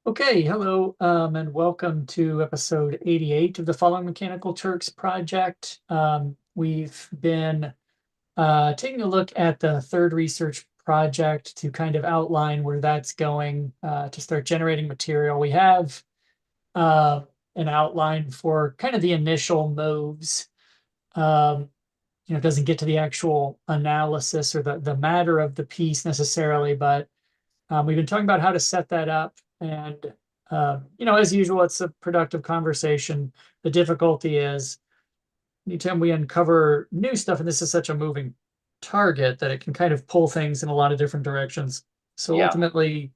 Okay, hello, and welcome to episode 88 of the Following Mechanical Turks project. We've been taking a look at the third research project to kind of outline where that's going to start generating material. We have uh, an outline for kind of the initial moves. Um, it doesn't get to the actual analysis or the matter of the piece necessarily, but we've been talking about how to set that up, and as usual, it's a productive conversation. The difficulty is anytime we uncover new stuff, and this is such a moving target that it can kind of pull things in a lot of different directions. So Yeah, ultimately,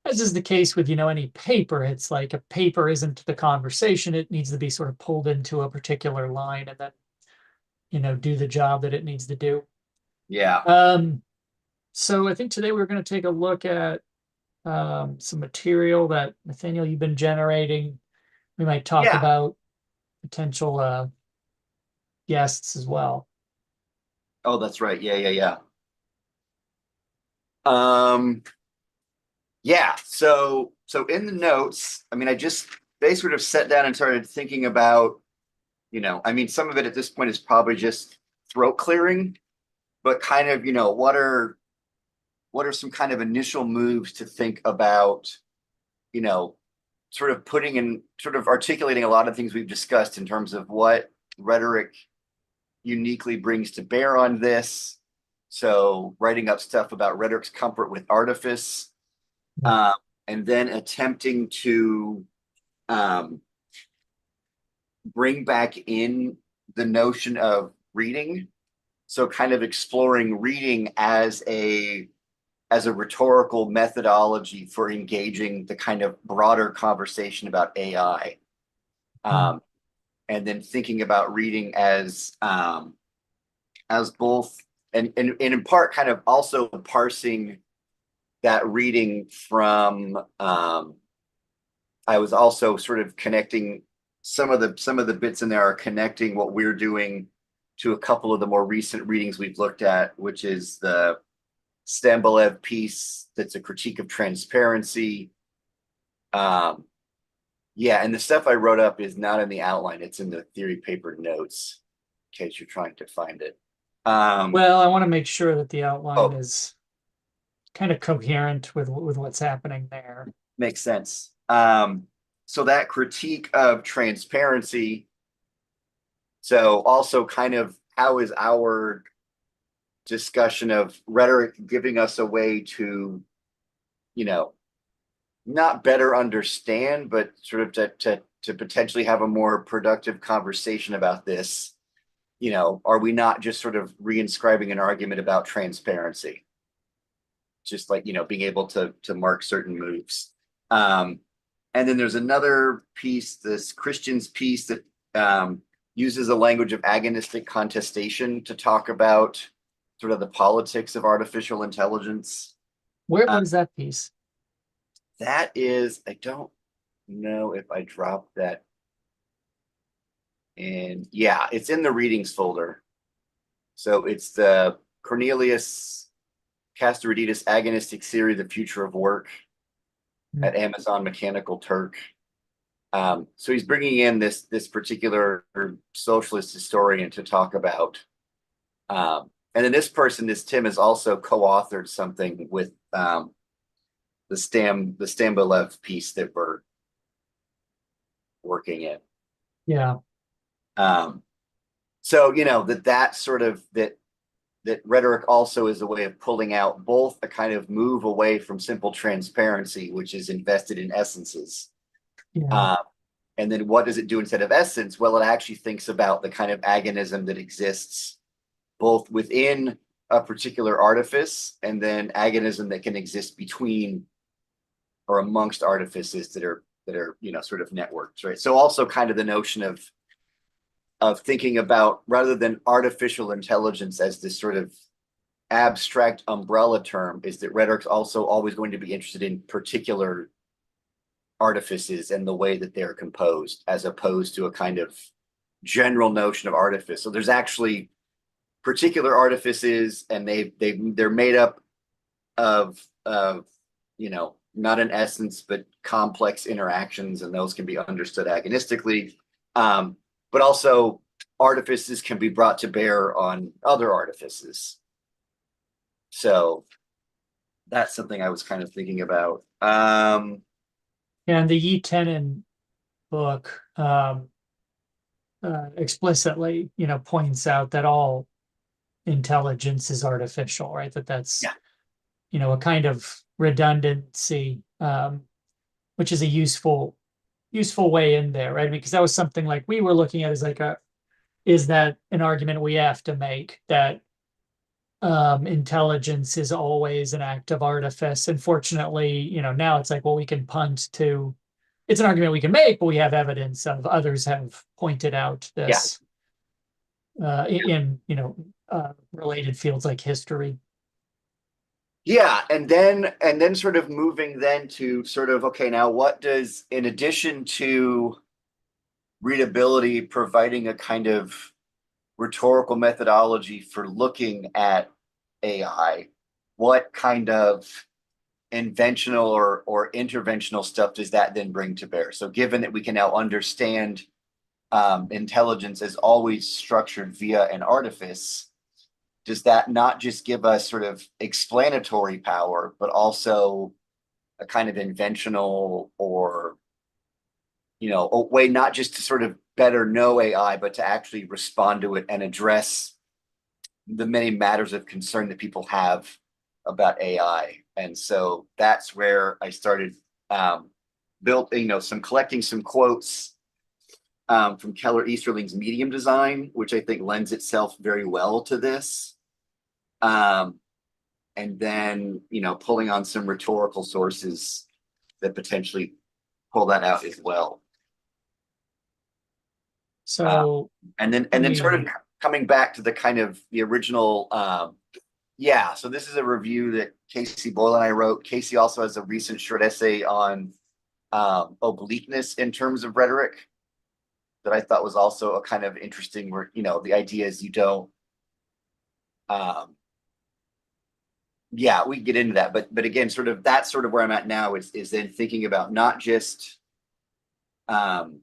as is the case with any paper, it's like a paper isn't the conversation; it needs to be sort of pulled into a particular line, and then do the job that it needs to do. yeah, Um, so I think today we're going to take a look at some material that Nathaniel you've been generating. We might talk yeah. about potential guests as well. Oh, that's right. Yeah. Um, yeah. So in the notes, I mean, they sort of sat down and started thinking about, some of it at this point is probably just throat clearing, but kind of, what are some kind of initial moves to think about, you know, sort of putting in, sort of articulating a lot of things we've discussed in terms of what rhetoric uniquely brings to bear on this. So, writing up stuff about rhetoric's comfort with artifice, um, and then attempting to um, bring back in the notion of reading. So, kind of exploring reading as a rhetorical methodology for engaging the kind of broader conversation about AI. Mm. Um, and then thinking about reading as both and in part kind of also parsing that reading from I was also sort of connecting some of the bits in there are connecting what we're doing to a couple of the more recent readings we've looked at, which is the Stambolev piece that's a critique of transparency. Um, yeah, and the stuff I wrote up is not in the outline, it's in the theory paper notes in case you're trying to find it. Um, Well, I want to make sure that the outline oh, is kind of coherent with what's happening there. makes sense. So that critique of transparency. So also kind of how is our discussion of rhetoric giving us a way to, you know, not better understand, but sort of to potentially have a more productive conversation about this. Are we not just sort of reinscribing an argument about transparency? Just like, being able to mark certain moves. Um, and then there's another piece, this Christian's piece that uses a language of agonistic contestation to talk about sort of the politics of artificial intelligence. What Uh, is that piece? that is, I don't know if I dropped that in. Yeah, it's in the readings folder. So it's the Cornelius Castoriadis agonistic theory, the future of work Mm. at Amazon Mechanical Turk. So he's bringing in this particular socialist historian to talk about. And then this person, this Tim, has also co-authored something with the Stambolev piece that we're working in. Yeah, Um, so that sort of that rhetoric also is a way of pulling out both a kind of move away from simple transparency, which is invested in essences. yeah, Uh, and then what does it do instead of essence? Well, it actually thinks about the kind of agonism that exists both within a particular artifice and then agonism that can exist between or amongst artifices that are sort of networks, right? So also kind of the notion of thinking about rather than artificial intelligence as this sort of abstract umbrella term is that rhetoric's also always going to be interested in particular artifices and the way that they're composed as opposed to a kind of general notion of artifice. So there's actually particular artifices and they're made up of you know not an essence, but complex interactions, and those can be understood agonistically. Um, but also artifices can be brought to bear on other artifices. So that's something I was kind of thinking about. And the Yi Tenon book explicitly, points out that all intelligence is artificial, right? That's, Yeah, a kind of redundancy, which is a useful way in there, right? Because that was something like we were looking at as like is that an argument we have to make that intelligence is always an act of artifice? Unfortunately, now it's like, well, we can punt to it's an argument we can make, but we have evidence of others have pointed out yeah, this in related fields like history. yeah. And then sort of moving then to sort of, okay, now what does, in addition to readability, providing a kind of rhetorical methodology for looking at AI, what kind of inventional or interventional stuff does that then bring to bear? So given that we can now understand intelligence as always structured via an artifice, does that not just give us sort of explanatory power, but also a kind of inventional or, a way not just to sort of better know AI, but to actually respond to it and address the many matters of concern that people have about AI? And so that's where I started built, some collecting some quotes from Keller Easterling's Medium Design, which I think lends itself very well to this. Um, and then, pulling on some rhetorical sources that potentially pull that out as well. Uh, So and then sort of we coming back to the kind of the original, yeah. So this is a review that Casey Boyle and I wrote. Casey also has a recent short essay on obliqueness in terms of rhetoric that I thought was also a kind of interesting. Where the idea is you don't. Um, yeah, we can get into that, but again, sort of that's sort of where I'm at now is then thinking about not just um,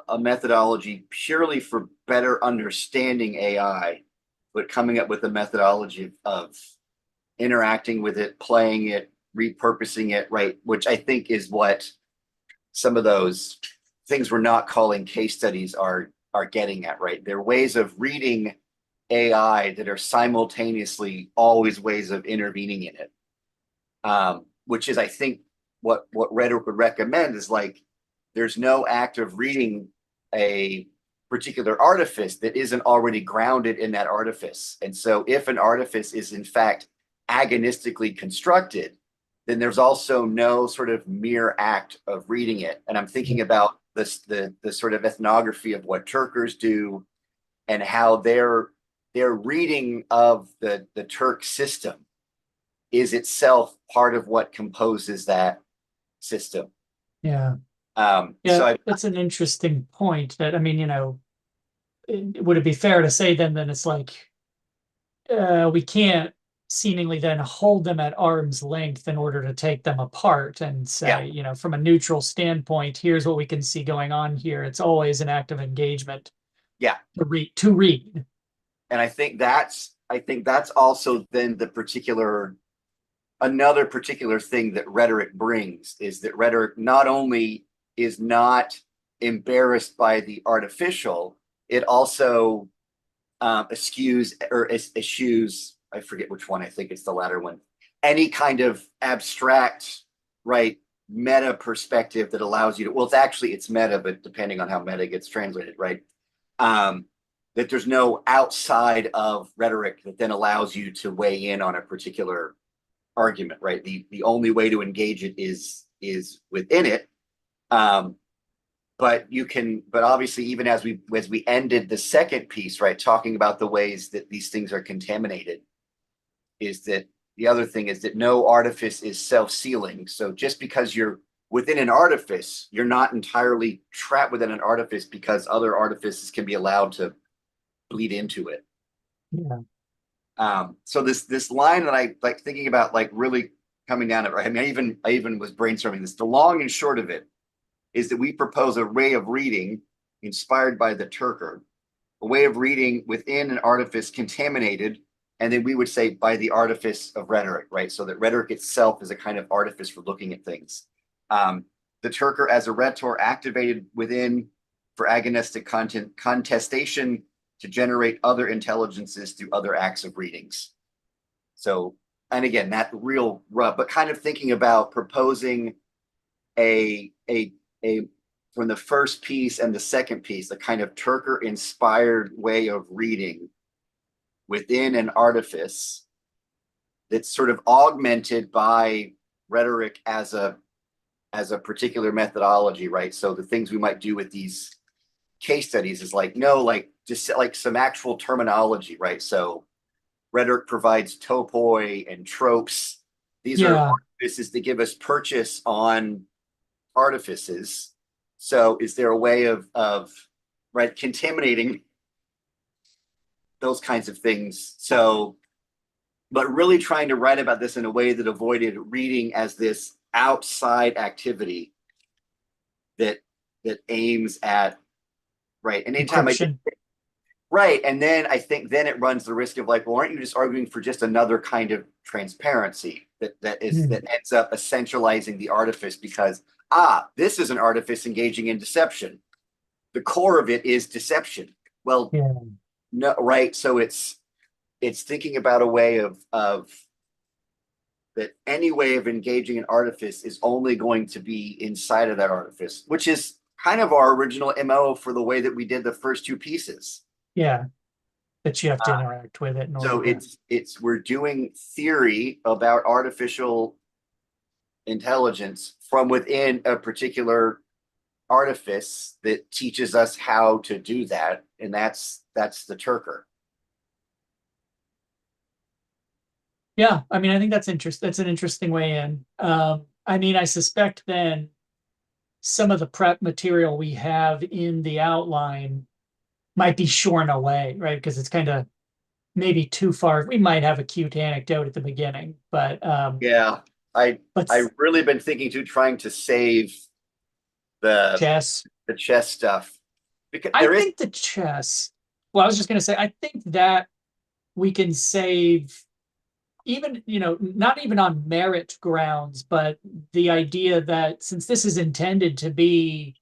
a methodology purely for better understanding AI, but coming up with a methodology of interacting with it, playing it, repurposing it, right? Which I think is what some of those things we're not calling case studies are getting at, right? They're ways of reading AI that are simultaneously always ways of intervening in it. Which is, I think, what rhetoric would recommend is like there's no act of reading a particular artifice that isn't already grounded in that artifice. And so if an artifice is in fact agonistically constructed, then there's also no sort of mere act of reading it. And I'm thinking about the sort of ethnography of what Turkers do and how their reading of the Turk system is itself part of what composes that system. yeah. So Yeah, that's an interesting point that, I mean, would it be fair to say then it's like we can't seemingly then hold them at arm's length in order to take them apart and yeah, say, from a neutral standpoint, here's what we can see going on here. It's always an act of engagement yeah, to read. and I think that's also then the particular another particular thing that rhetoric brings is that rhetoric not only is not embarrassed by the artificial, it also eschews or eschews, I forget which one, I think it's the latter one, any kind of abstract, right, meta perspective that allows you to, well, it's meta, but depending on how meta gets translated, right? Um, that there's no outside of rhetoric that then allows you to weigh in on a particular argument, right? The only way to engage it is within it. Um, but obviously, even as we ended the second piece, right, talking about the ways that these things are contaminated, is that the other thing is that no artifice is self-sealing. So just because you're within an artifice, you're not entirely trapped within an artifice because other artifices can be allowed to bleed into it. Yeah. So this line that I like thinking about, like really coming down it, right? I mean, I even was brainstorming this. The long and short of it is that we propose a way of reading inspired by the Turker, a way of reading within an artifice contaminated, and then we would say by the artifice of rhetoric, right? So that rhetoric itself is a kind of artifice for looking at things. Um, the Turker as a rhetor activated within for agonistic content contestation to generate other intelligences through other acts of readings. So, and again, that real rough, but kind of thinking about proposing a from the first piece and the second piece, a kind of Turker inspired way of reading within an artifice that's sort of augmented by rhetoric as a particular methodology, right? So the things we might do with these case studies is like, no, like just like some actual terminology, right? So rhetoric provides topoi and tropes. These are Yeah. artifices that give us purchase on artifices. So is there a way of right contaminating those kinds of things? So, but really trying to write about this in a way that avoided reading as this outside activity that that aims at right. And anytime I did Encryption. right, and then I think then it runs the risk of like, well, aren't you just arguing for just another kind of transparency that Mm. ends up essentializing the artifice because this is an artifice engaging in deception. The core of it is deception. Well, Yeah. no, right. So it's thinking about a way of that any way of engaging an artifice is only going to be inside of that artifice, which is kind of our original MO for the way that we did the first two pieces. Yeah. That you have to interact with it in order So to. it's we're doing theory about artificial intelligence from within a particular artifice that teaches us how to do that, and that's the Turker. Yeah. I mean, I think that's interest. That's an interesting way in. I mean, I suspect then some of the prep material we have in the outline might be shorn away, right? Because it's kind of maybe too far. We might have a cute anecdote at the beginning, Yeah, I but I really been thinking to trying to save the chess. the chess stuff because I there is think the chess. Well, I was just going to say, I think that we can save even, not even on merit grounds, but the idea that since this is intended to be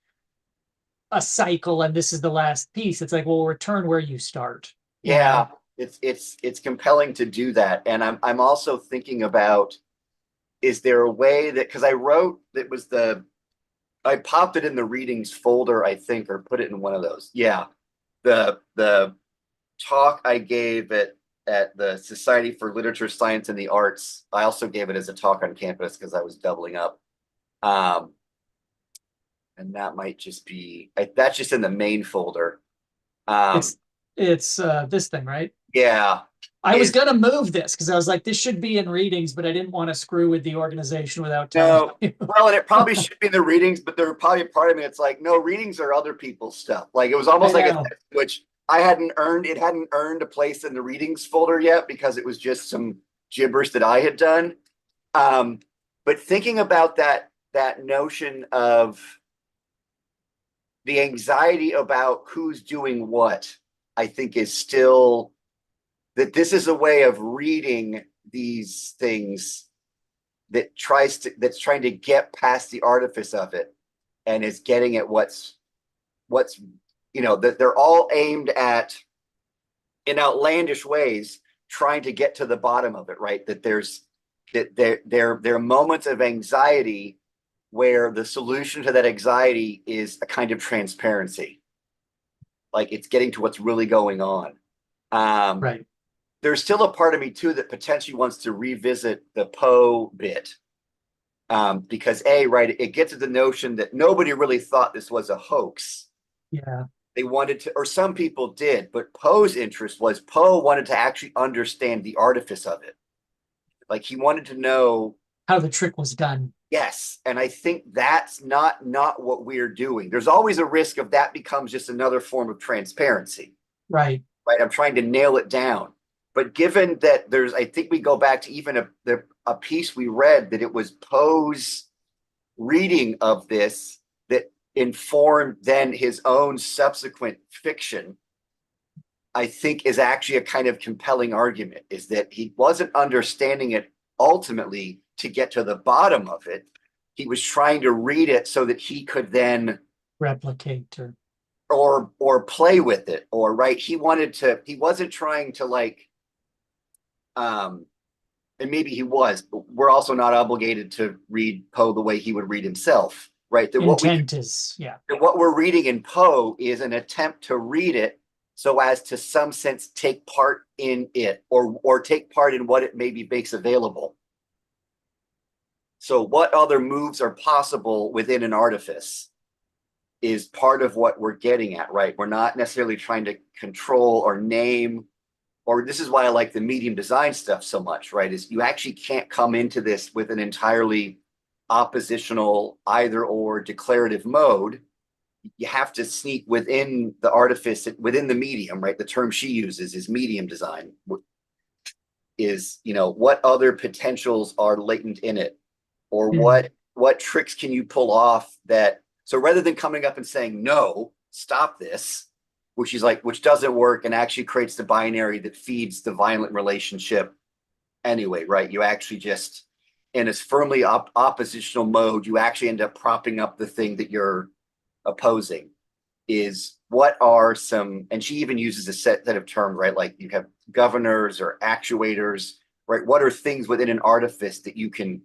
a cycle and this is the last piece, it's like, well, return where you start, you yeah know? it's compelling to do that, and I'm also thinking about is there a way that because I wrote that was the I popped it in the readings folder, I think, or put it in one of those. Yeah. The talk I gave at the Society for Literature, Science, and the Arts. I also gave it as a talk on campus because I was doubling up. Um, and that might just be that's just in the main folder. Um, It's it's this thing, right? yeah. I was Is gonna move this because I was like, this should be in readings, but I didn't want to screw with the organization without telling no you. well, and it probably should be in the readings, but there were probably a part of me it's like, no, readings are other people's stuff. Like it was I almost like a know. which I hadn't earned it hadn't earned a place in the readings folder yet because it was just some gibberish that I had done. Um, but thinking about that notion of the anxiety about who's doing what, I think is still that this is a way of reading these things that's trying to get past the artifice of it and is getting at what's that they're all aimed at in outlandish ways trying to get to the bottom of it, right? That there are moments of anxiety where the solution to that anxiety is a kind of transparency, like it's getting to what's really going on. um, Right. there's still a part of me too that potentially wants to revisit the Poe bit, because right, it gets at the notion that nobody really thought this was a hoax. Yeah. They wanted to, or some people did, but Poe's interest was Poe wanted to actually understand the artifice of it. Like he wanted to know, How the trick was done. yes, and I think that's not what we're doing. There's always a risk of that becomes just another form of transparency, Right. right? I'm trying to nail it down. but given that there's, I think we go back to even a piece we read that it was Poe's reading of this that informed then his own subsequent fiction, I think is actually a kind of compelling argument, is that he wasn't understanding it ultimately to get to the bottom of it. He was trying to read it so that he could then Replicate or or play with it, or right. He wasn't trying to like um and maybe he was, but we're also not obligated to read Poe the way he would read himself, right? intent is, yeah. That what we're reading in Poe is an attempt to read it so as to some sense take part in it, or take part in what it maybe makes available. So what other moves are possible within an artifice is part of what we're getting at, right? We're not necessarily trying to control or name, or this is why I like the medium design stuff so much, right? Is you actually can't come into this with an entirely oppositional either or declarative mode. You have to sneak within the artifice, within the medium, right? The term she uses is medium design, is, what other potentials are latent in it, or Mm, what tricks can you pull off that, so rather than coming up and saying no, stop this, which doesn't work and actually creates the binary that feeds the violent relationship anyway, right? You actually just, in a firmly oppositional mode, you actually end up propping up the thing that you're opposing. Is what are some, and she even uses a set of terms, right? Like you have governors or actuators, right? What are things within an artifice that you can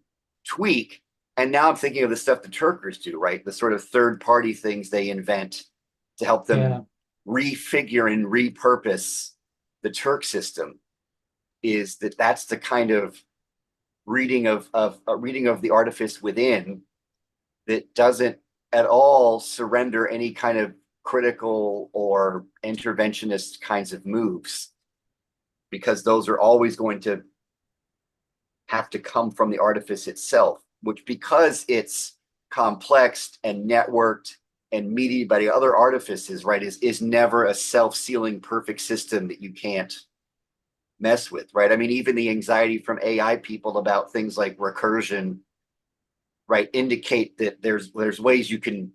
tweak? And now I'm thinking of the stuff the Turkers do, right? The sort of third party things they invent to help yeah. them refigure and repurpose the Turk system. Is that's the kind of reading of the artifice within that doesn't at all surrender any kind of critical or interventionist kinds of moves, because those are always going to have to come from the artifice itself, which, because it's complex and networked and mediated by the other artifices, right, is never a self-sealing perfect system that you can't mess with, right? I mean, even the anxiety from AI people about things like recursion, right, indicate that there's ways you can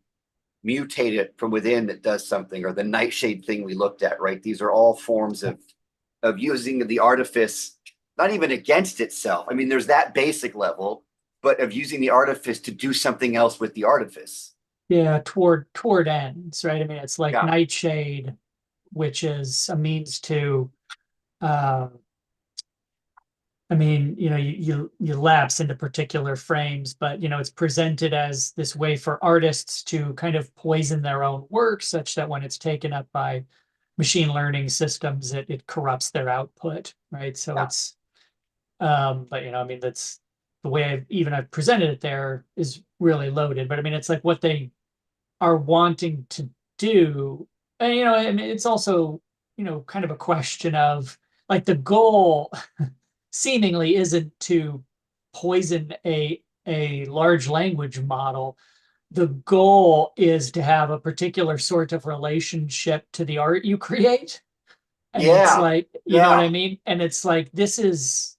mutate it from within that does something, or the nightshade thing we looked at, right? These are all forms of using the artifice, not even against itself. I mean, there's that basic level, but of using the artifice to do something else with the artifice. Yeah, toward ends, right? I mean, it's like Yeah. nightshade, which is a means to uh I mean, you lapse into particular frames, but it's presented as this way for artists to kind of poison their own work, such that when it's taken up by machine learning systems, it corrupts their output, right? So Yeah. it's but I mean, that's the way I've presented it there is really loaded. But I mean, it's like what they are wanting to do. And I mean, it's also, kind of a question of, like, the goal seemingly isn't to poison a large language model. The goal is to have a particular sort of relationship to the art you create. And it's Yeah. like, you know what Yeah. I mean? And it's like, this is,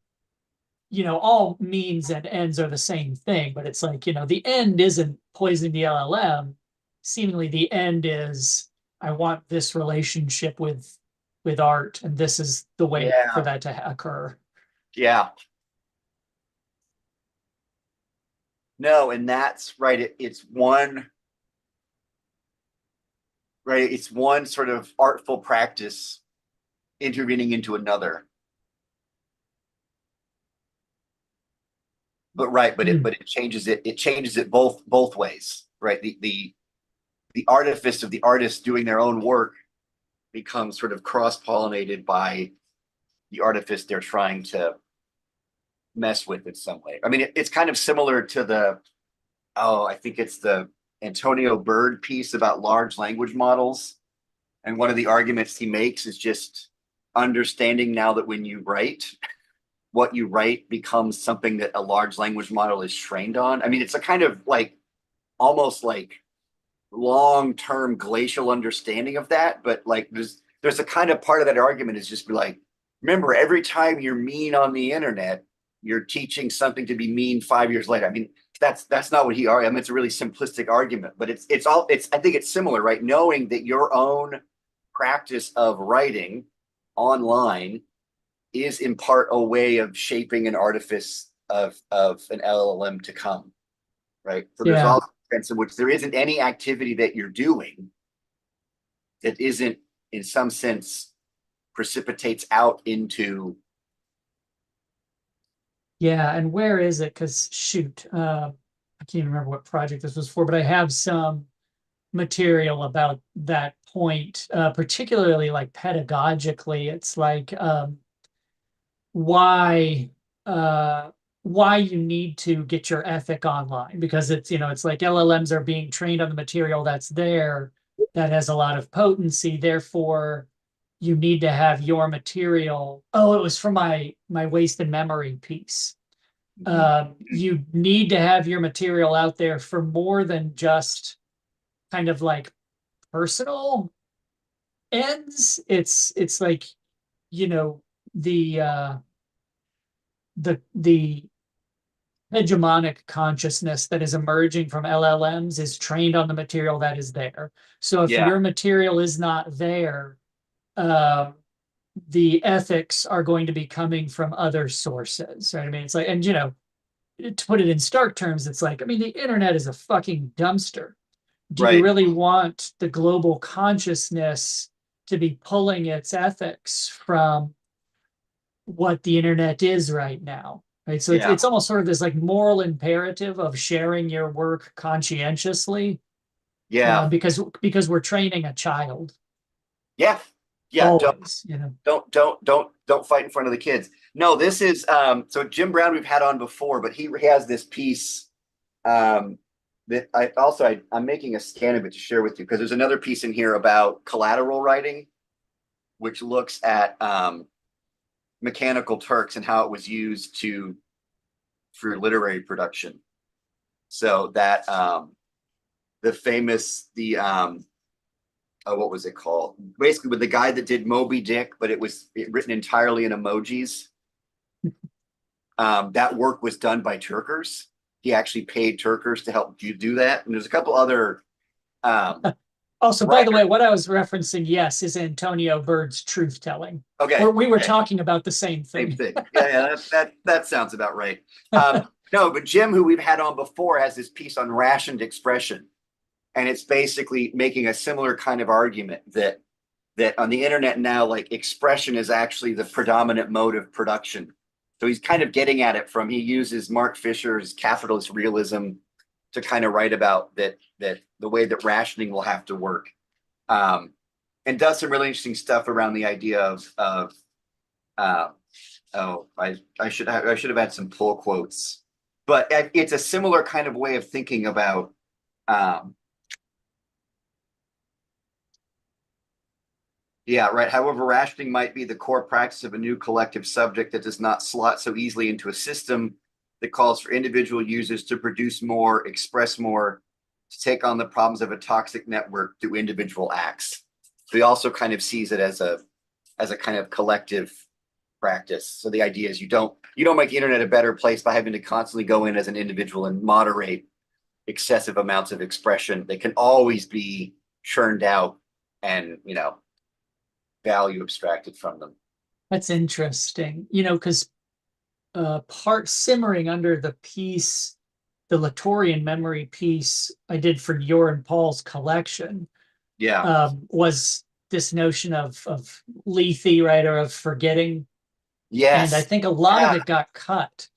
all means and ends are the same thing, but it's like, the end isn't poisoning the LLM. Seemingly the end is, I want this relationship with art, and this is the way for Yeah. that to occur. Yeah. No, and that's right. It's one, right. It's one sort of artful practice intervening into another. But right, Mm. but it changes it both ways, right? The artifice of the artist doing their own work becomes sort of cross-pollinated by the artifice they're trying to mess with in some way. I mean, it's kind of similar to I think it's the Antonio Bird piece about large language models. And one of the arguments he makes is just understanding now that when you write, what you write becomes something that a large language model is trained on. I mean, it's a kind of like almost like long-term glacial understanding of that, but like there's a kind of part of that argument is just be like, remember, every time you're mean on the internet, you're teaching something to be mean 5 years later. I mean, that's not what he argued. I mean, it's a really simplistic argument, but it's I think it's similar, right? Knowing that your own practice of writing online is in part a way of shaping an artifice of an LLM to come, right? So there's Yeah. all sense in which there isn't any activity that you're doing that isn't in some sense precipitates out into. Yeah. And where is it? Because shoot, I can't even remember what project this was for, but I have some material about that point, particularly like pedagogically. It's like why uh, why you need to get your ethic online because it's it's like LLMs are being trained on the material that's there that has a lot of potency. Therefore, you need to have your material. Oh, it was for my wasted memory piece. You need to have your material out there for more than just kind of like personal ends. It's like you know the the hegemonic consciousness that is emerging from LLMs is trained on the material that is there. So if Yeah, your material is not there, uh, the ethics are going to be coming from other sources. Right? I mean, it's like, and to put it in stark terms, it's like, I mean, the internet is a fucking dumpster. Do you right. really want the global consciousness to be pulling its ethics from what the internet is right now? Right. So Yeah, it's almost sort of this like moral imperative of sharing your work conscientiously, yeah, because we're training a child yeah, yeah. always. Don't fight in front of the kids. No, this is so Jim Brown we've had on before, but he has this piece um that I'm making a scan of it to share with you because there's another piece in here about collateral writing, which looks at mechanical Turks and how it was used to for literary production. So that the famous the what was it called? Basically, with the guy that did Moby Dick, but written entirely in emojis. That work was done by Turkers. He actually paid Turkers to help you do that. And there's a couple other um, Also, by the way, writers. what I was referencing, yes, is Antonio Bird's truth telling. Okay, We were okay, talking about the same same thing. thing. Yeah, yeah, that sounds about right. No, but Jim, who we've had on before, has this piece on rationed expression, and it's basically making a similar kind of argument that on the internet now, like expression is actually the predominant mode of production. So he's kind of getting at it from he uses Mark Fisher's capitalist realism to kind of write about that the way that rationing will have to work, um, and does some really interesting stuff around the idea of uh, oh I should have had some pull quotes, but it's a similar kind of way of thinking about um, yeah, right. However, rationing might be the core practice of a new collective subject that does not slot so easily into a system that calls for individual users to produce more, express more, to take on the problems of a toxic network through individual acts. So he also kind of sees it as a kind of collective practice. So the idea is you don't make the internet a better place by having to constantly go in as an individual and moderate excessive amounts of expression. They can always be churned out and value abstracted from them. That's interesting, because part simmering under the piece, the Latorian memory piece I did for your and Paul's collection, Yeah. was this notion of lethe, right, or of forgetting. And I Yes. think a lot of Yeah. it got cut,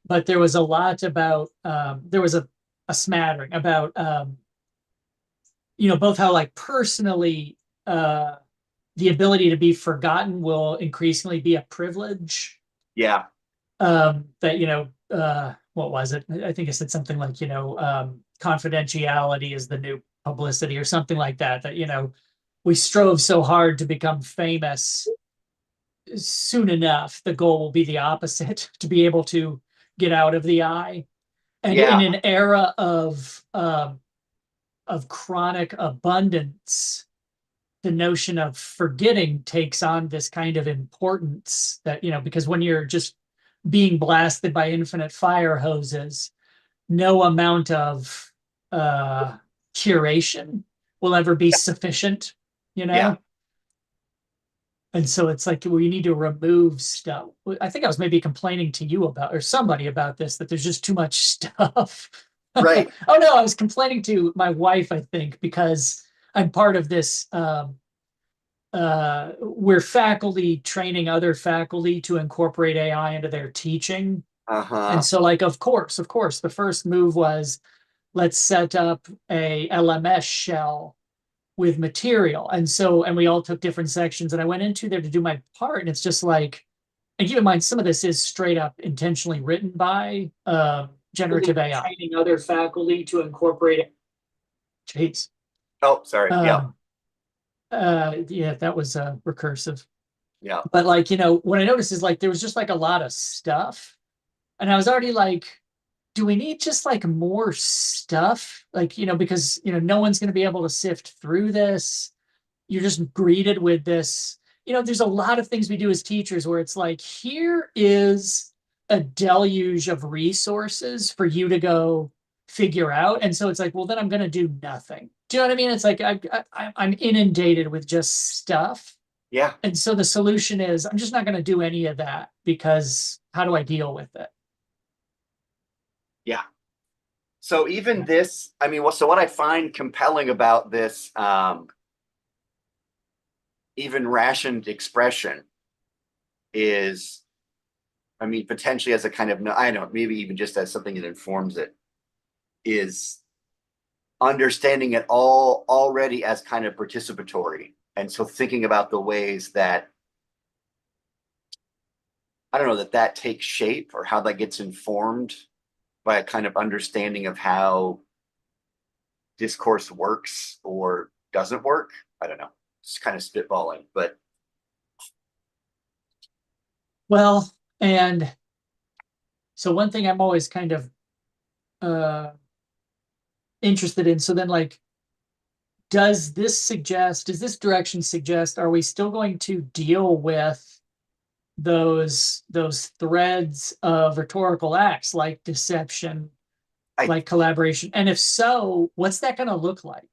but there was a lot about, there was a smattering about, both how like personally, the ability to be forgotten will increasingly be a privilege. Yeah. That what was it? I think I said something like confidentiality is the new publicity or something like that. That we strove so hard to become famous. Soon enough, the goal will be the opposite: to be able to get out of the eye. And in Yeah. an era of chronic abundance, the notion of forgetting takes on this kind of importance that, because when you're just being blasted by infinite fire hoses, no amount of uh curation will ever be sufficient, you Yeah. know? And so it's like we need to remove stuff. I think I was maybe complaining to you about, or somebody about this, that there's just too much stuff. Oh Right. no, I was complaining to my wife, I think, because I'm part of this we're faculty training other faculty to incorporate AI into their teaching. And Uh-huh. so like of course, the first move was let's set up a LMS shell with material. And we all took different sections and I went into there to do my part. And it's just like, and keep in mind, some of this is straight up intentionally written by generative AI. Training other faculty to incorporate it. Jeez. Oh, sorry. Yeah. Um, yeah, that was recursive. Yeah. But like, what I noticed is like there was just like a lot of stuff. And I was already like, do we need just like more stuff? Like, because no one's gonna be able to sift through this. You're just greeted with this. There's a lot of things we do as teachers where it's like, here is a deluge of resources for you to go figure out. And so it's like, well, then I'm going to do nothing. Do you know what I mean? It's like I'm inundated with just stuff. Yeah. And so the solution is I'm just not going to do any of that because how do I deal with it? Yeah. So even this, I mean, well, so what I find compelling about this, even rationed expression is, I mean, potentially as a kind of, I don't know, maybe even just as something that informs it, is understanding it all already as kind of participatory. And so thinking about the ways that, I don't know, that takes shape or how that gets informed by a kind of understanding of how discourse works or doesn't work. I don't know. It's kind of spitballing, but Well, and so one thing I'm always kind of uh interested in. So then like does this direction suggest, are we still going to deal with those threads of rhetorical acts like deception, I, like collaboration? And if so, what's that going to look like?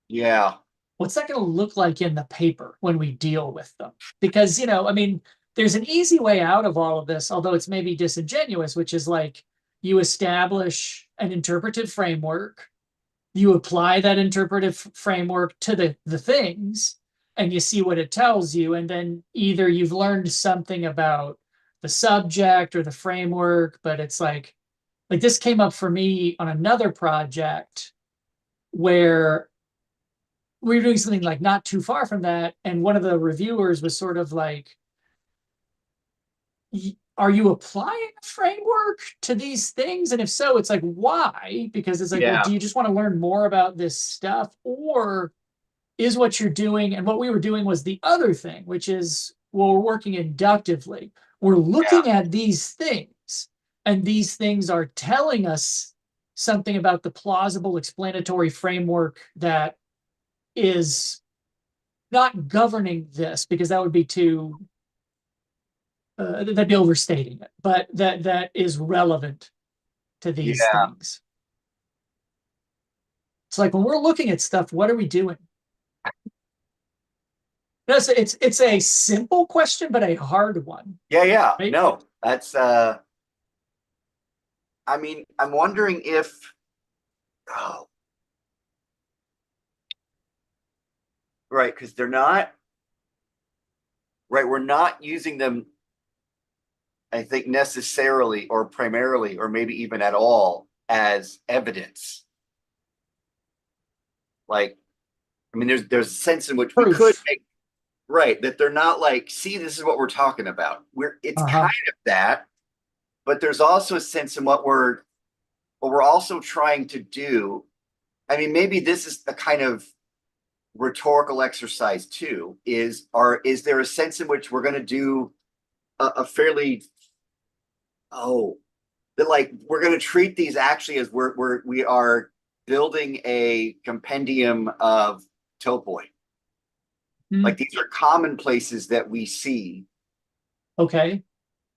yeah, What's that going to look like in the paper when we deal with them? Because, I mean, there's an easy way out of all of this, although it's maybe disingenuous, which is like you establish an interpretive framework, you apply that interpretive framework to the things, and you see what it tells you, and then either you've learned something about the subject or the framework. But it's like this came up for me on another project where we were doing something like not too far from that, and one of the reviewers was sort of like, are you applying a framework to these things? And if so, it's like, why? Because it's like, well, yeah, do you just want to learn more about this stuff, or is what you're doing? And what we were doing was the other thing, which is, well, we're working inductively. We're yeah, looking at these things, and these things are telling us something about the plausible explanatory framework that is not governing this, because that would be too that'd be overstating it, but that is relevant to these yeah, things. It's like when we're looking at stuff, what are we doing? It's a simple question, but a hard one, yeah, yeah. right? No, that's I mean, I'm wondering if oh, right, because they're not right, we're not using them, I think, necessarily or primarily, or maybe even at all as evidence. Like, I mean, there's a sense in which we could Proof. make right that they're not like, see, this is what we're talking about. We're it's kind Uh-huh. of that, but there's also a sense in what we're also trying to do. I mean, maybe this is a kind of rhetorical exercise too. Is there a sense in which we're going to do a fairly oh that like we're going to treat these actually as we are building a compendium of topoi, Mm, Like these are commonplaces that we see okay.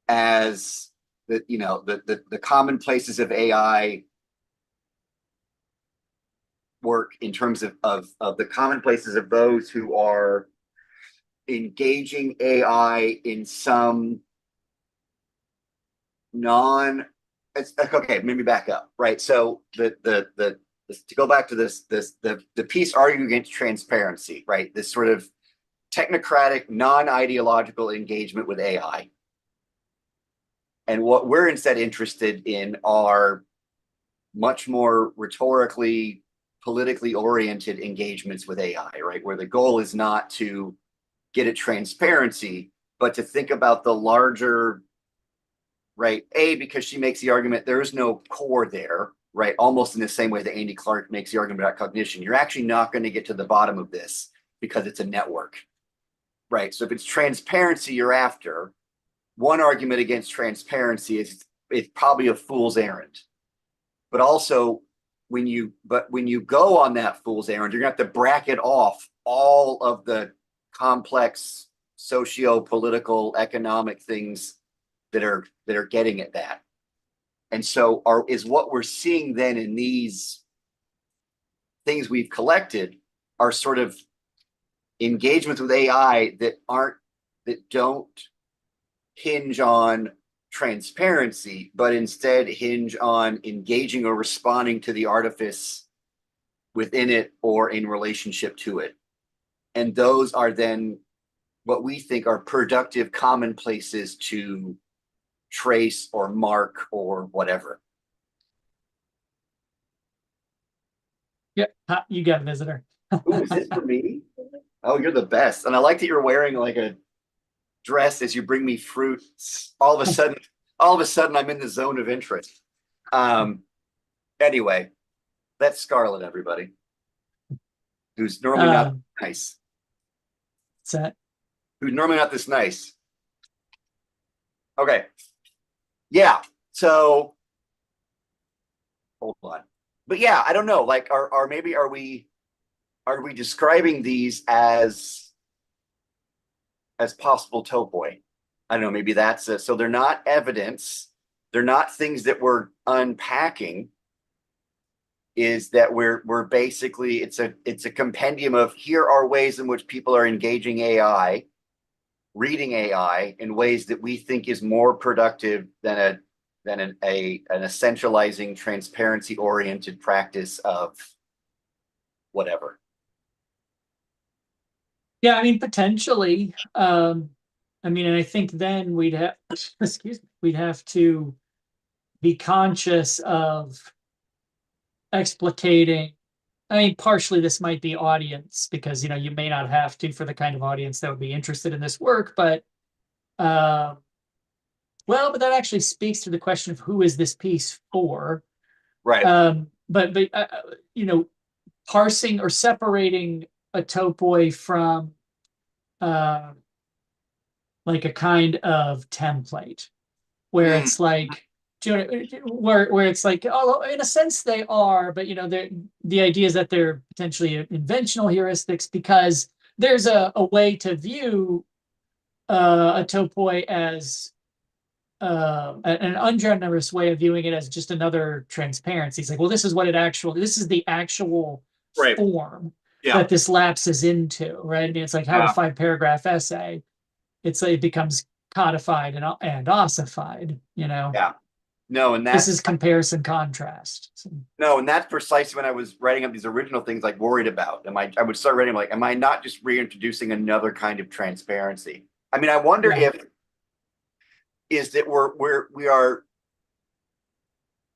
as the commonplaces of AI work in terms of the commonplaces of those who are engaging AI in some non it's okay, maybe back up, right? So the to go back to the piece arguing against transparency, right? This sort of technocratic, non-ideological engagement with AI. And what we're instead interested in are much more rhetorically, politically oriented engagements with AI, right? Where the goal is not to get at transparency, but to think about the larger, right? Because she makes the argument there is no core there, right? Almost in the same way that Andy Clark makes the argument about cognition. You're actually not going to get to the bottom of this because it's a network, right? So if it's transparency you're after, one argument against transparency is it's probably a fool's errand. But also when you go on that fool's errand, you're gonna have to bracket off all of the complex socio-political economic things that are getting at that. And so is what we're seeing then in these things we've collected are sort of engagements with AI that don't hinge on transparency, but instead hinge on engaging or responding to the artifice within it or in relationship to it. And those are then what we think are productive commonplaces to trace or mark or whatever. Yep. You got a visitor. Ooh, is this for me? Oh, you're the best. And I like that you're wearing like a dress as you bring me fruits. All of a sudden, I'm in the zone of interest. Um, anyway, that's Scarlett, everybody, who's normally not Um, nice. so, Who's normally not this nice. Okay, yeah. So hold on, but yeah, I don't know. Like, are maybe are we describing these as possible topoi? I don't know. Maybe that's so they're not evidence. They're not things that we're unpacking. Is that we're basically it's a compendium of here are ways in which people are engaging AI, reading AI in ways that we think is more productive than an essentializing transparency oriented practice of whatever. yeah, I mean, potentially. I mean, and I think then we'd have, excuse me, we'd have to be conscious of explicating. I mean, partially this might be audience because you may not have to for the kind of audience that would be interested in this work, but uh, well, but that actually speaks to the question of who is this piece for. Right. But you know, parsing or separating a topoi from uh, like a kind of template where Mm, it's like where it's like, oh, in a sense they are, but the idea is that they're potentially inventional heuristics because there's a way to view a topoi as an ungenerous way of viewing it as just another transparency. It's like, well, this is the actual right. form Yeah. that this lapses into, right? I mean, it's like how to Yeah. five paragraph essay. It's like it becomes codified and ossified. Yeah. No, and This that's is comparison contrast. So, no, and that's precisely when I was writing up these original things like worried about. I would start writing like, am I not just reintroducing another kind of transparency? I mean, I wonder yeah. if is that we are.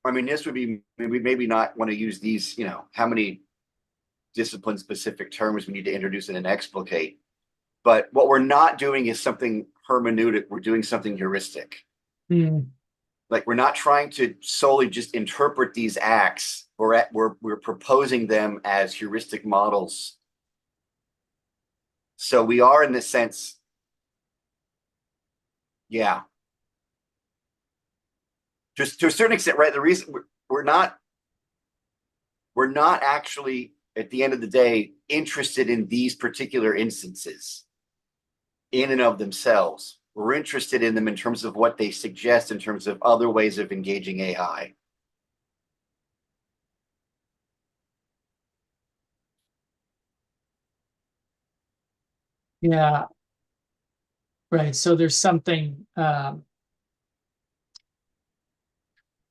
I mean, this would be maybe not want to use these, how many discipline specific terms we need to introduce in an explicate. But what we're not doing is something hermeneutic. We're doing something heuristic. Hmm. Like we're not trying to solely just interpret these acts. We're proposing them as heuristic models. So we are in this sense, yeah, just to a certain extent, right? The reason we're not actually at the end of the day, interested in these particular instances in and of themselves. We're interested in them in terms of what they suggest in terms of other ways of engaging AI. Yeah, right. So there's something, I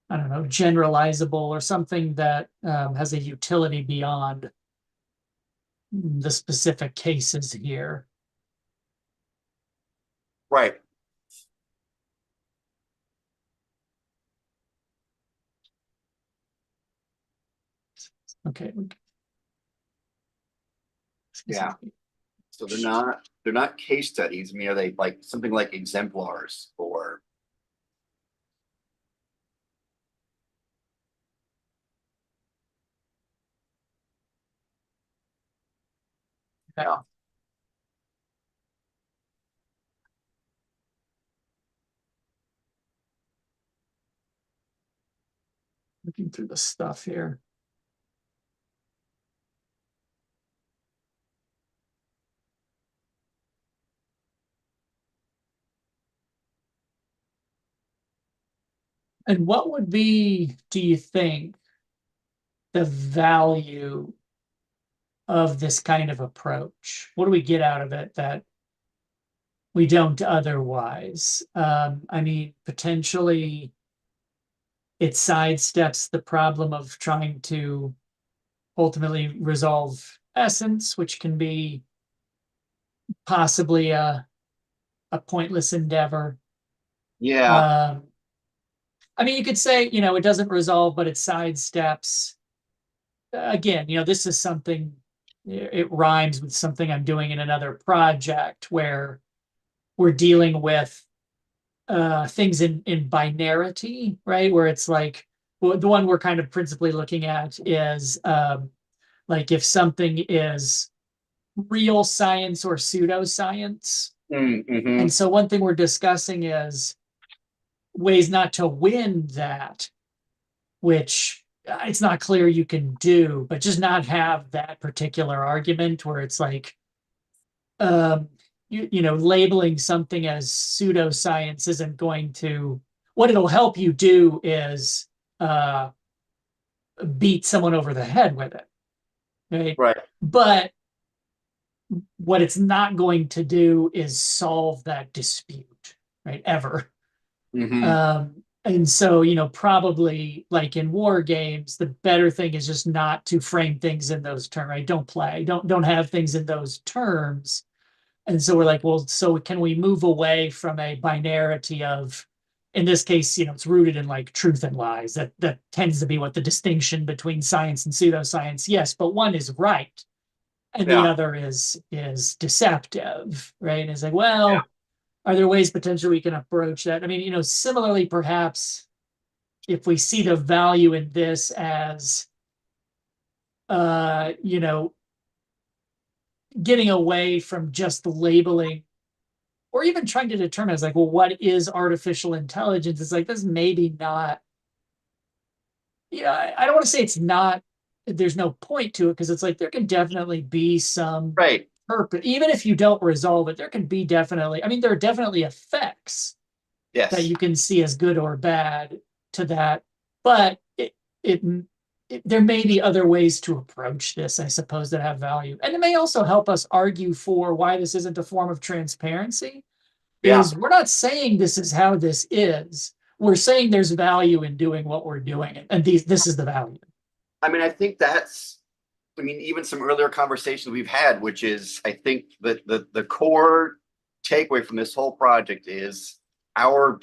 don't know, generalizable or something that has a utility beyond the specific cases here. Right. Okay. Yeah. So they're not case studies. I mean, are they like something like exemplars or yeah. Looking through the stuff here. And what would be, do you think, the value of this kind of approach? What do we get out of it that we don't otherwise? I mean, potentially it sidesteps the problem of trying to ultimately resolve essence, which can be possibly a pointless endeavor. Yeah. Um, I mean, you could say, it doesn't resolve, but it sidesteps. Again, this is something, it rhymes with something I'm doing in another project where we're dealing with things in binarity, right? Where it's like, well, the one we're kind of principally looking at is like if something is real science or pseudoscience. Mm-hmm. And so one thing we're discussing is ways not to win that, which it's not clear you can do, but just not have that particular argument where it's like, um, labeling something as pseudoscience isn't going to, what it'll help you do is uh, beat someone over the head with it, right? Right. But what it's not going to do is solve that dispute, right? Ever. Mm-hmm. And so, probably like in war games, the better thing is just not to frame things in those terms, right? Don't have things in those terms. And so we're like, well, so can we move away from a binarity of, in this case, it's rooted in like truth and lies. That tends to be what the distinction between science and pseudoscience. Yes, but one is right and the Yeah. other is deceptive, right? And it's like, Yeah. well, are there ways potentially we can approach that? I mean, similarly, perhaps if we see the value in this as getting away from just labeling or even trying to determine it's like, well, what is artificial intelligence? It's like this maybe not, I don't want to say it's not, there's no point to it because it's like there can definitely be some Right. purpose, even if you don't resolve it, there can be definitely, I mean, there are definitely effects that Yes. you can see as good or bad to that. But it, there may be other ways to approach this, I suppose, that have value. And it may also help us argue for why this isn't a form of transparency. Yeah. Is we're not saying this is how this is. We're saying there's value in doing what we're doing. And this is the value. I mean, I think that's, I mean, even some earlier conversations we've had, which is, I think that the core takeaway from this whole project is our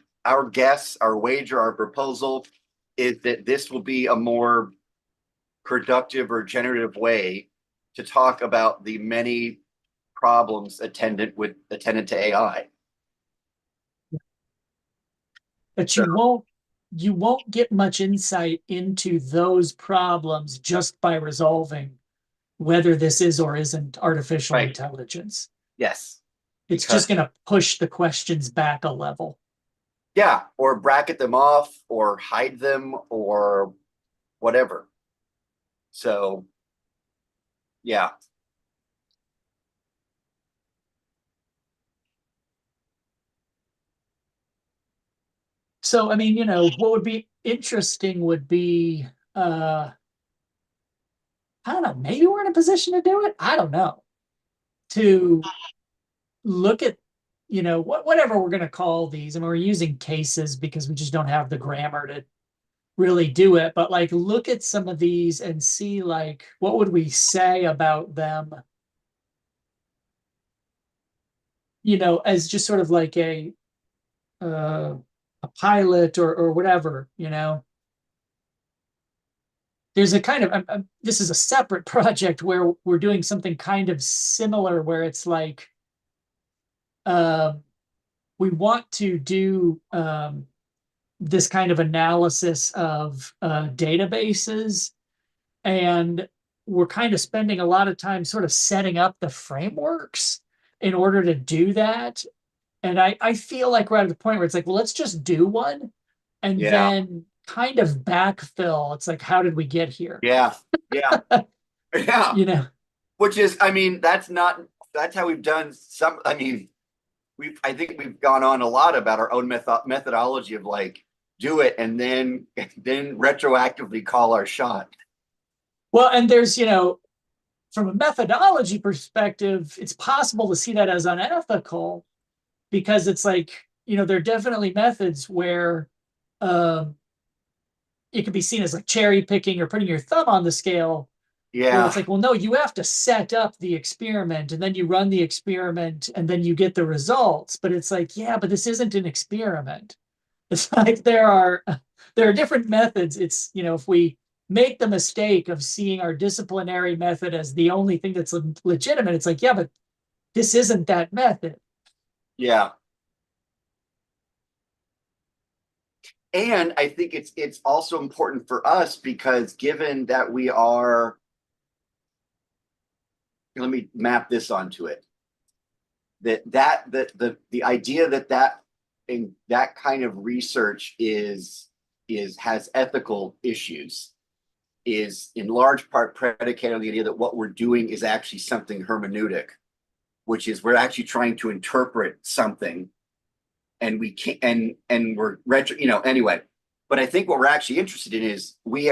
guess, our wager, our proposal is that this will be a more productive or generative way to talk about the many problems attendant to AI. But So, you won't get much insight into those problems just by resolving whether this is or isn't artificial right. intelligence. Yes. It's Because just going to push the questions back a level. yeah, or bracket them off or hide them or whatever. So Yeah. So, I mean, what would be interesting would be, I don't know, maybe we're in a position to do it. I don't know. To look at, whatever we're going to call these, and we're using cases because we just don't have the grammar to really do it. But like, look at some of these and see, like, what would we say about them, as just sort of like uh, a pilot or whatever, There's a kind of this is a separate project where we're doing something kind of similar, where it's like um, we want to do this kind of analysis of databases, and we're kind of spending a lot of time sort of setting up the frameworks in order to do that. And I feel like we're at the point where it's like, well, let's just do one and Yeah. then kind of backfill. It's like, how did we get here? Yeah. Yeah. Yeah. You know, Which is, I mean, that's how we've done some, I mean, I think we've gone on a lot about our own methodology of like, do it and then retroactively call our shot. well, and there's, from a methodology perspective, it's possible to see that as unethical because it's like, there are definitely methods where um, it could be seen as like cherry picking or putting your thumb on the scale, where it's Yeah. like, well, no, you have to set up the experiment and then you run the experiment and then you get the results. But it's like, yeah, but this isn't an experiment. It's like there are different methods. It's, if we make the mistake of seeing our disciplinary method as the only thing that's legitimate, it's like, yeah, but this isn't that method. Yeah. And I think it's also important for us because given that we are, let me map this onto it. The idea that kind of research has ethical issues is in large part predicated on the idea that what we're doing is actually something hermeneutic, which is we're actually trying to interpret something, and we can't, and we're retro, anyway. But I think what we're actually interested in is we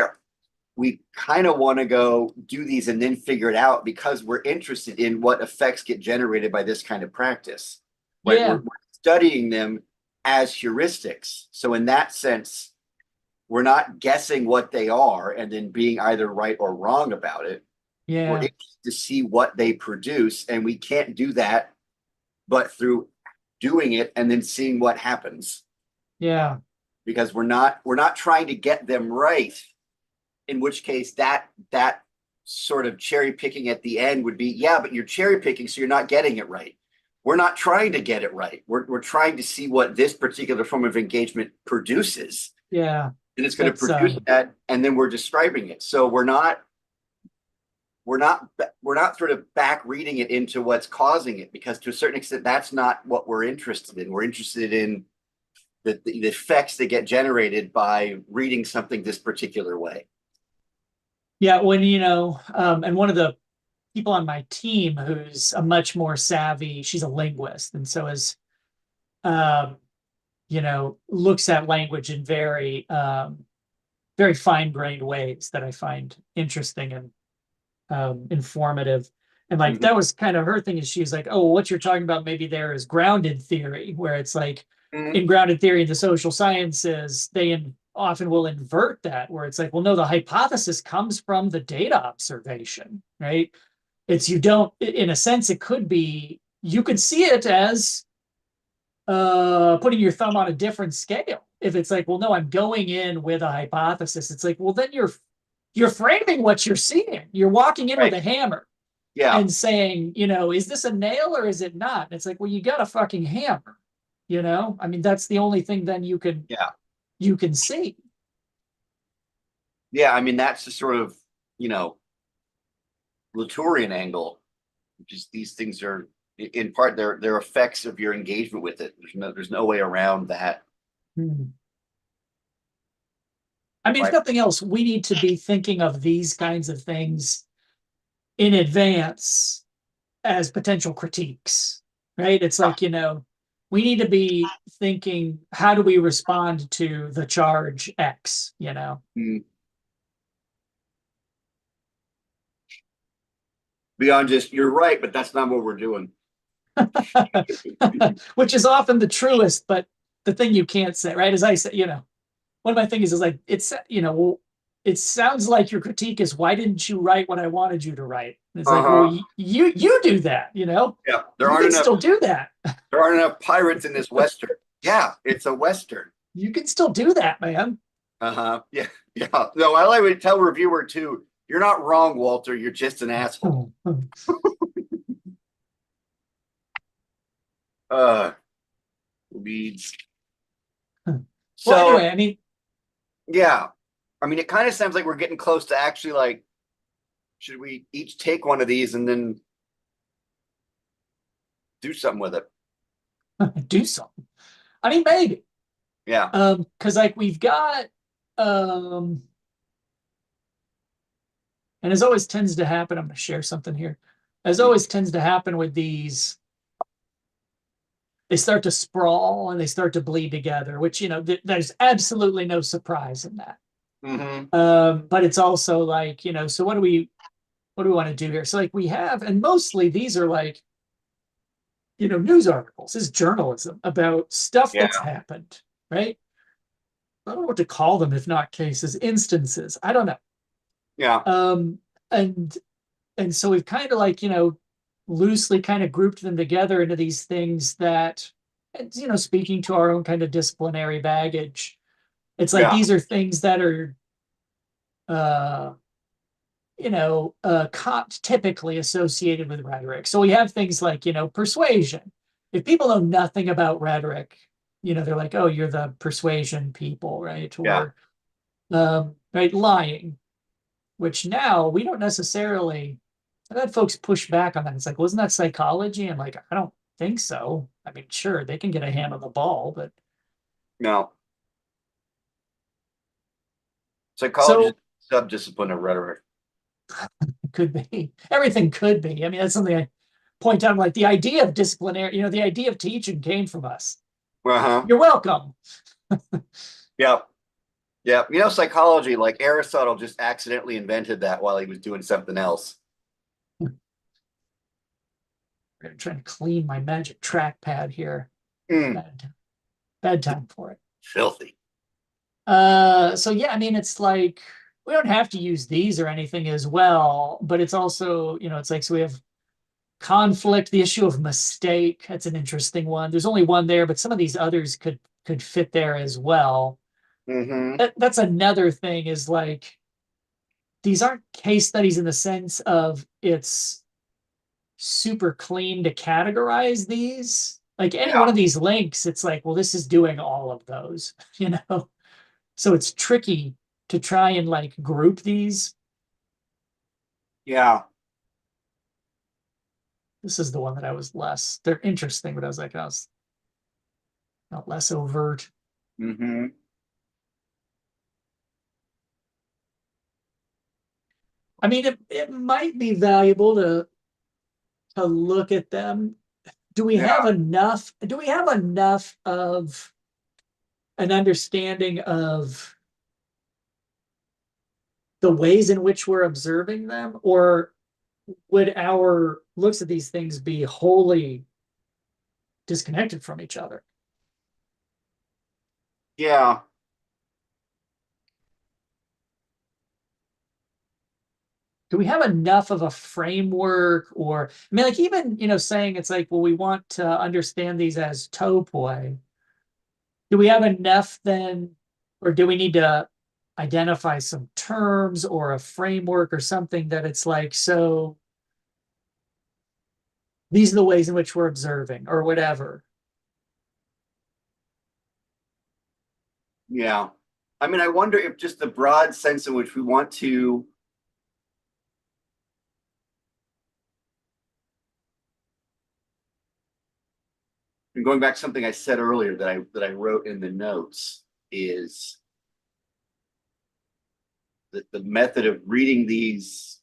kind of want to go do these and then figure it out because we're interested in what effects get generated by this kind of practice, right? We're Yeah, studying them as heuristics. So in that sense, we're not guessing what they are and then being either right or wrong about it. We're yeah, interested to see what they produce, and we can't do that but through doing it and then seeing what happens yeah, because we're not trying to get them right, in which case that sort of cherry picking at the end would be, yeah, but you're cherry picking, so you're not getting it right. We're not trying to get it right. We're trying to see what this particular form of engagement produces. yeah. And it's going to That's produce that, and then we're describing it. So we're not sort of back reading it into what's causing it, because to a certain extent, that's not what we're interested in. We're interested in the effects that get generated by reading something this particular way. yeah. When and one of the people on my team who's a much more savvy, she's a linguist, and so is um, looks at language in very fine-grained ways that I find interesting and informative. And like Mm-hmm. that was kind of her thing is she's like, oh, what you're talking about maybe there is grounded theory, where it's like Mm-hmm. in grounded theory in the social sciences, often will invert that, where it's like, well, no, the hypothesis comes from the data observation, right? It's you don't, in a sense, it could be, you could see it as putting your thumb on a different scale. If it's like, well, no, I'm going in with a hypothesis, it's like, well, then you're framing what you're seeing. You're walking in with Right. a hammer Yeah. and saying, is this a nail or is it not? And it's like, well, you got a fucking hammer. I mean, that's the only thing then Yeah. you can see. Yeah. I mean, that's the sort of, you know, Latourian angle, which is these things are in part they're effects of your engagement with it. There's no way around that. Hmm. I mean, if Right. nothing else, we need to be thinking of these kinds of things in advance as potential critiques, right? It's like, we need to be thinking, how do we respond to the charge X, Mm. Beyond just you're right, but that's not what we're doing. which is often the truest, but the thing you can't say, right? As I said, one of my things is like, well, it sounds like your critique is, why didn't you write what I wanted you to write? And it's like, well, Uh-huh. you do that, Yeah. you can still do that. There aren't enough pirates in this Western. Yeah, it's a Western. You can still do that, man. Uh-huh. Yeah. Yeah. No, I like to tell reviewer too. You're not wrong, Walter. You're just an asshole. Well, Uh leads. anyway, So I mean, yeah. I mean, it kind of sounds like we're getting close to actually like, should we each take one of these and then do something with it? do something. I mean, maybe. Yeah. Because like we've got um and as always tends to happen, I'm gonna share something here. As always tends to happen with these, they start to sprawl and they start to bleed together, which there's absolutely no surprise in that. Mm-hmm. But it's also like, so what do we want to do here? So like we have, and mostly these are like, news articles, this is journalism about stuff that's Yeah. happened, right? I don't know what to call them, if not cases, instances. I don't know. Yeah. Um, and and so we've kind of like, loosely kind of grouped them together into these things that, speaking to our own kind of disciplinary baggage, it's like Yeah. these are things that are uh typically associated with rhetoric. So we have things like, persuasion. If people know nothing about rhetoric, they're like, oh, you're the persuasion people, right? Yeah. Or right, lying, which now we don't necessarily. I've had folks push back on that. It's like, wasn't that psychology? I'm like, I don't think so. I mean, sure, they can get a hand on the ball, but No. Psychology is so a subdiscipline of rhetoric. it could be. Everything could be. I mean, that's something I point out. Like the idea of disciplinary, the idea of teaching came from us. Uh-huh. You're welcome. Yeah. Yeah. You know, psychology, like Aristotle just accidentally invented that while he was doing something else. I'm trying to clean my magic trackpad here. Mm, Bad time for it. filthy. So yeah, I mean, it's like we don't have to use these or anything as well, but it's also, it's like, so we have conflict, the issue of mistake. That's an interesting one. There's only one there, but some of these others could fit there as well. Mm-hmm. That's another thing, is like these aren't case studies in the sense of it's super clean to categorize these. Like any one Yeah. of these links, it's like, well, this is doing all of those, So it's tricky to try and like group these. Yeah. This is the one that I was less, they're interesting, but I was like, I was not less overt. Mm-hmm. I mean, it might be valuable to look at them. Yeah. Do we have enough of an understanding of the ways in which we're observing them? Or would our looks at these things be wholly disconnected from each other? Yeah. Do we have enough of a framework? Or I mean, like, even saying it's like, well, we want to understand these as topoi. Do we have enough then, or do we need to identify some terms or a framework or something that it's like, so these are the ways in which we're observing or whatever? Yeah. I mean, I wonder if just the broad sense in which we want to, and going back to something I said earlier that I wrote in the notes, is that the method of reading these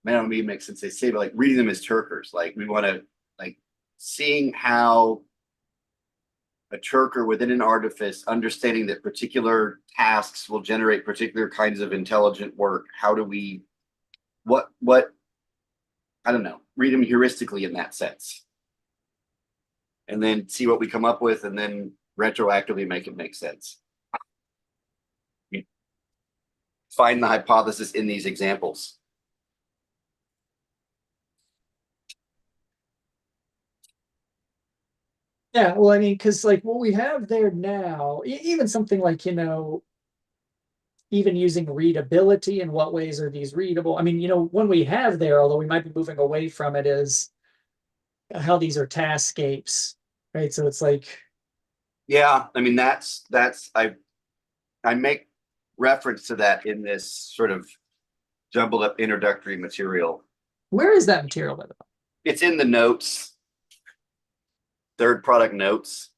may not even make sense they say, but like reading them as Turkers. Like we want to like seeing how a Turker within an artifice, understanding that particular tasks will generate particular kinds of intelligent work. How do we what I don't know, read them heuristically in that sense. And then see what we come up with and then retroactively make it make sense. Find the hypothesis in these examples. Yeah, well, I mean, because like what we have there now, even something like, even using readability, in what ways are these readable? I mean, one we have there, although we might be moving away from it, is how these are taskscapes, right? So it's like, Yeah, I mean that's I make reference to that in this sort of jumbled up introductory material. where is that material, by the way? It's in the notes, third product notes.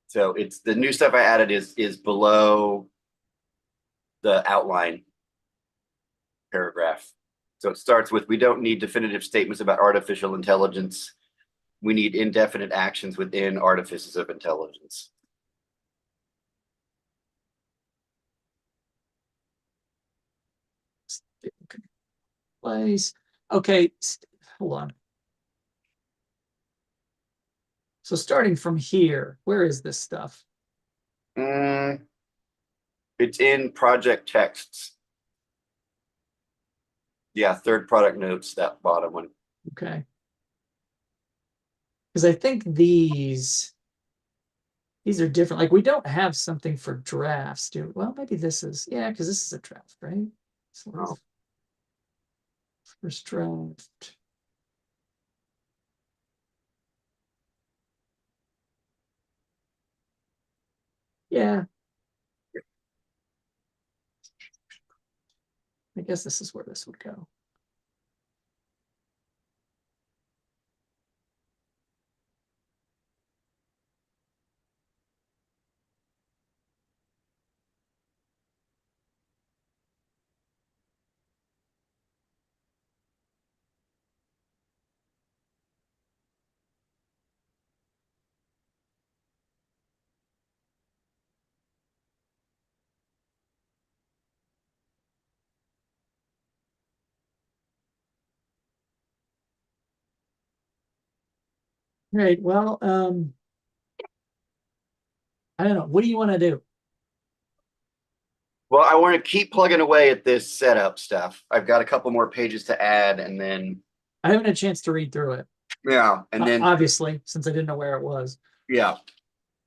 So it's the new stuff I added is below the outline paragraph. So it starts with, we don't need definitive statements about artificial intelligence. We need indefinite actions within artifices of intelligence. Place. Okay, hold on. So starting from here, where is this stuff? Mm, it's in project texts. Yeah, third product notes, that bottom one. Okay. Because I think these are different. Like we don't have something for drafts, do we? Well, maybe this is, yeah, because this is a draft, right? So Oh. first draft. Yeah, I guess this is where this would go. Right. Well, I don't know. What do you want to do? Well, I want to keep plugging away at this setup stuff. I've got a couple more pages to add, and then I haven't had a chance to read through it, yeah, and then obviously, since I didn't know where it was. yeah.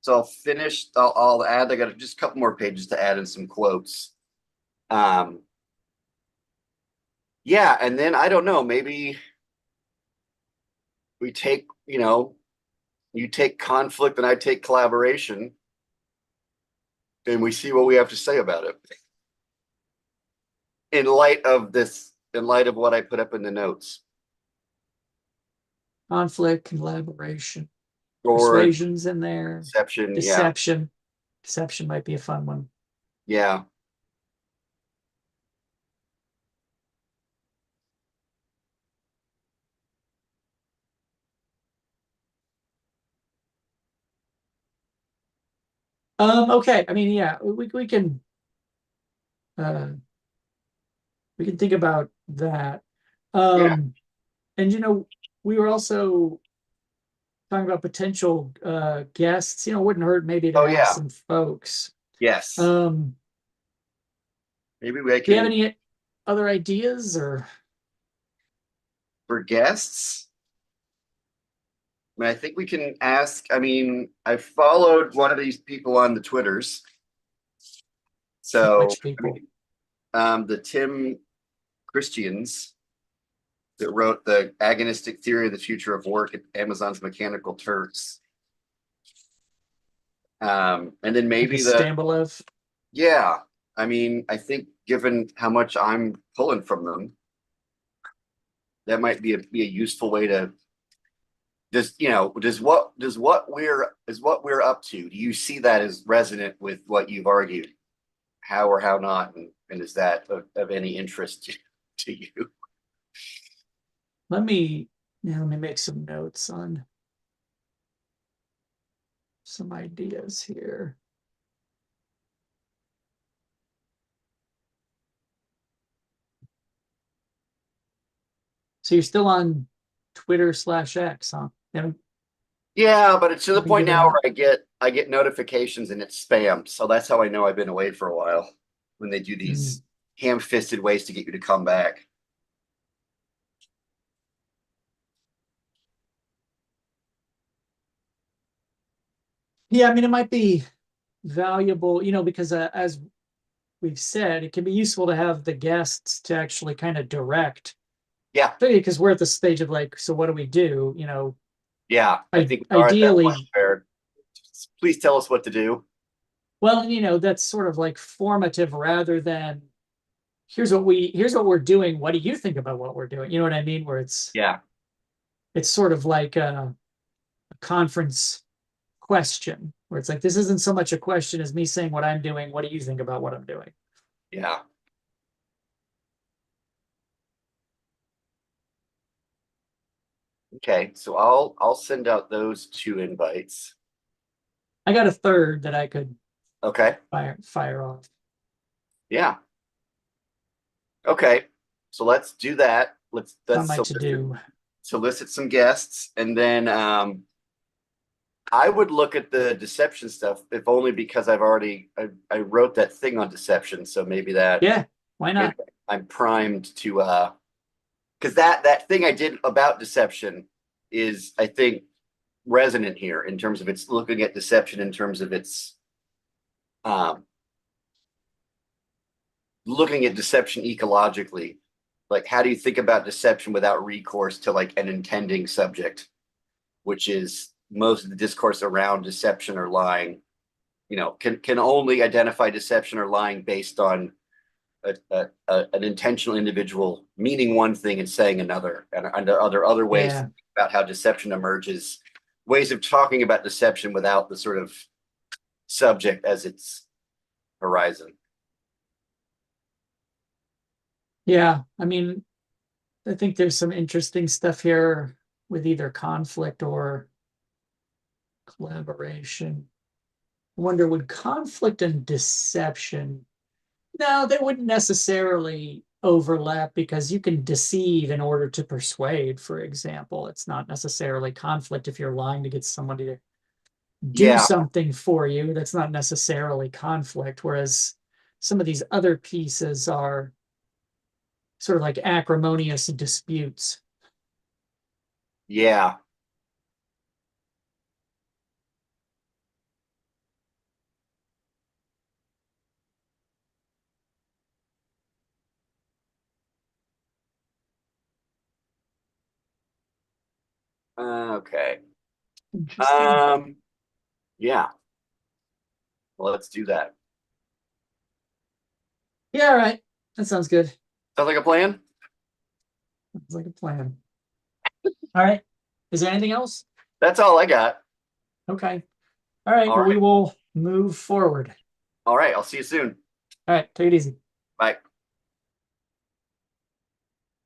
So I'll finish. I'll add. I got just a couple more pages to add and some quotes. Um, yeah, and then I don't know. Maybe we take, you take conflict and I take collaboration, and we see what we have to say about it in light of this, in light of what I put up in the notes, Conflict, collaboration, or persuasions in there, deception. Yeah, deception. Deception might be a fun one. yeah. Okay. I mean, yeah, uh we can think about that. Yeah. Um, and we were also talking about potential guests. It wouldn't hurt maybe to Oh have yeah. some folks. Yes. Um, Maybe we do you have can, any other ideas or for guests. I mean, I think we can ask. I mean, I followed one of these people on the Twitters. So, which I people? mean, the Tim Christians that wrote the agonistic theory of the future of work at Amazon's Mechanical Turks. And then Like a maybe Stambolev? yeah, I mean, I think given how much I'm pulling from them, that might be a useful way to does what we're up to? Do you see that as resonant with what you've argued? how or how not, and is that of any interest to you? Let me let me make some notes on some ideas here. So you're still on Twitter/X, huh? Yeah, but it's to the Haven't point given now up. where I get notifications and it's spam. So that's how I know I've been away for a while when they do Mm. these ham-fisted ways to get you to come back. Yeah, I mean, it might be valuable, because as we've said, it can be useful to have the guests to actually kind of direct, Yeah, because we're at the stage of like, so what do we do? yeah. I I think we are at that point ideally, where please tell us what to do. well, that's sort of like formative rather than here's what we're doing. What do you think about what we're doing? You know what I mean? Where Yeah, it's sort of like a conference question where it's like this isn't so much a question as me saying what I'm doing. What do you think about what I'm doing? yeah. Okay, so I'll send out those two invites. I got a third that I could Okay. fire off. Yeah. Okay. So let's do that. It's on Let's my to do. solicit some guests, and then I would look at the deception stuff, if only because I wrote that thing on deception, so Yeah, why maybe not? I'm primed to because that thing I did about deception is, I think, resonant here in terms of its looking at deception in terms of its um looking at deception ecologically. Like, how do you think about deception without recourse to like an intending subject, which is most of the discourse around deception or lying, can only identify deception or lying based on an intentional individual meaning one thing and saying another, and are there other ways Yeah, about how deception emerges, ways of talking about deception without the sort of subject as its horizon. yeah. I mean, I think there's some interesting stuff here with either conflict or collaboration. I wonder, would conflict and deception? No, they wouldn't necessarily overlap because you can deceive in order to persuade, for example. It's not necessarily conflict if you're lying to get somebody to do Yeah, something for you. That's not necessarily conflict. Whereas some of these other pieces are sort of like acrimonious disputes. yeah. Okay. Interesting. um yeah, well, let's do that. Yeah, all right. That sounds good. Sounds like a plan. Sounds like a plan. All right. Is there anything else? That's all I got. Okay. All right. All Well, we right. will move forward. All right, I'll see you soon. All right. Take it easy. Bye.